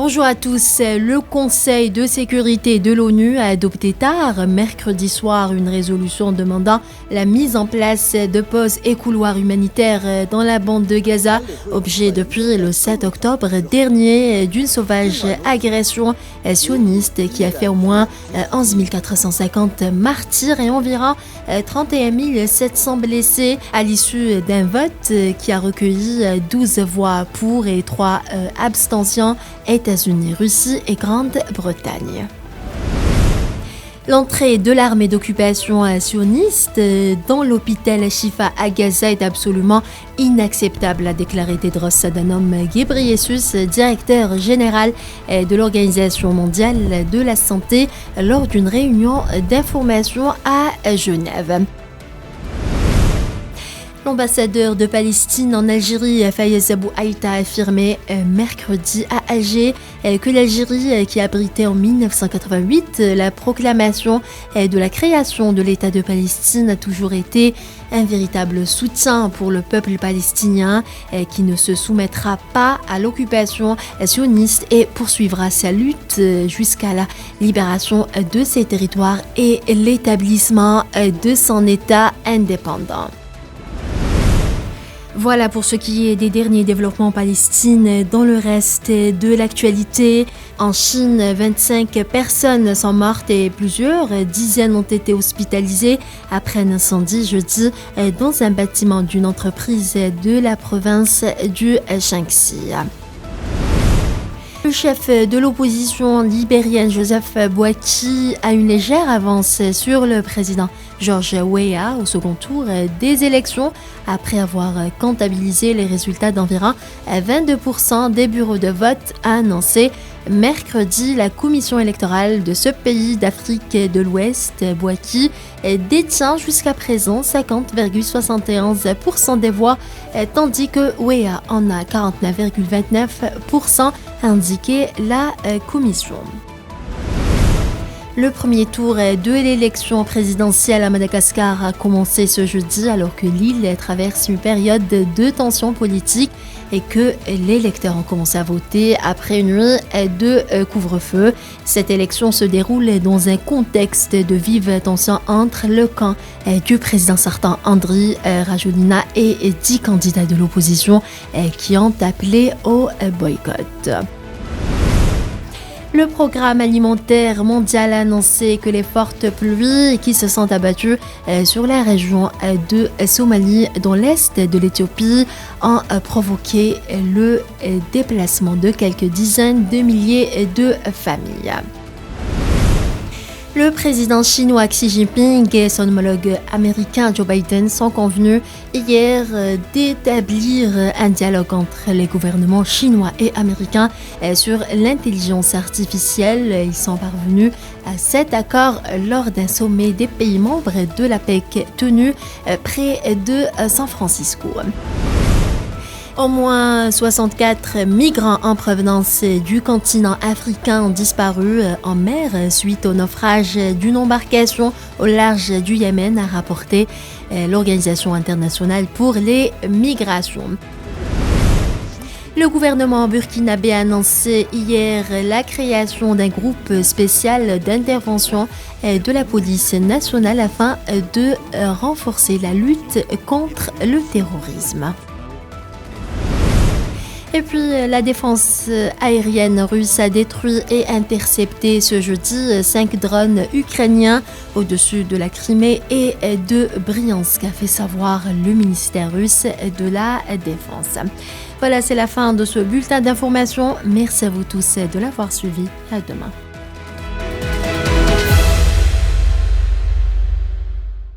Bonjour à tous. Le Conseil de sécurité de l'ONU a adopté tard, mercredi soir, une résolution demandant la mise en place de postes et couloirs humanitaires dans la bande de Gaza, objet depuis le 7 octobre dernier d'une sauvage agression sioniste qui a fait au moins 11 450 martyrs et environ 31 700 blessés à l'issue d'un vote qui a recueilli 12 voix pour et 3 abstentions. États-Unis, Russie et Grande-Bretagne. L'entrée de l'armée d'occupation sioniste dans l'hôpital Shifa à Gaza est absolument inacceptable, a déclaré Tedros Adhanom Ghebreyesus, directeur général de l'Organisation mondiale de la santé, lors d'une réunion d'information à Genève. L'ambassadeur de Palestine en Algérie, Fayez Abou Aïta, a affirmé mercredi à Alger que l'Algérie, qui abritait en 1988 la proclamation de la création de l'État de Palestine, a toujours été un véritable soutien pour le peuple palestinien qui ne se soumettra pas à l'occupation sioniste et poursuivra sa lutte jusqu'à la libération de ses territoires et l'établissement de son État indépendant. Voilà pour ce qui est des derniers développements en Palestine. Dans le reste de l'actualité, en Chine, 25 personnes sont mortes et plusieurs dizaines ont été hospitalisées après un incendie jeudi dans un bâtiment d'une entreprise de la province du Shaanxi. Le chef de l'opposition libérienne, Joseph Boaky, a une légère avance sur le président George Weah au second tour des élections après avoir comptabilisé les résultats d'environ 22% des bureaux de vote, a annoncé mercredi la commission électorale de ce pays d'Afrique de l'Ouest. Boaky détient jusqu'à présent 50,71% des voix, tandis que Weah en a 49,29%, a indiqué la commission. Le premier tour de l'élection présidentielle à Madagascar a commencé ce jeudi alors que l'île traverse une période de tension politique et que les électeurs ont commencé à voter après une nuit de couvre-feu. Cette élection se déroule dans un contexte de vive tension entre le camp du président sortant Andry Rajoelina et 10 candidats de l'opposition qui ont appelé au boycott. Le programme alimentaire mondial a annoncé que les fortes pluies qui se sont abattues sur la région de Somalie dans l'est de l'Éthiopie ont provoqué le déplacement de quelques dizaines de milliers de familles. Le président chinois Xi Jinping et son homologue américain Joe Biden sont convenus hier d'établir un dialogue entre les gouvernements chinois et américains sur l'intelligence artificielle. Ils sont parvenus à cet accord lors d'un sommet des pays membres de l'APEC tenu près de San Francisco. Au moins 64 migrants en provenance du continent africain ont disparu en mer suite au naufrage d'une embarcation au large du Yémen, a rapporté l'Organisation internationale pour les migrations. Le gouvernement burkinabé a annoncé hier la création d'un groupe spécial d'intervention de la police nationale afin de renforcer la lutte contre le terrorisme. Et puis, la défense aérienne russe a détruit et intercepté ce jeudi 5 drones ukrainiens au-dessus de la Crimée et de Briansk, a fait savoir le ministère russe de la Défense. Voilà, c'est la fin de ce bulletin d'information. Merci à vous tous de l'avoir suivi. À demain.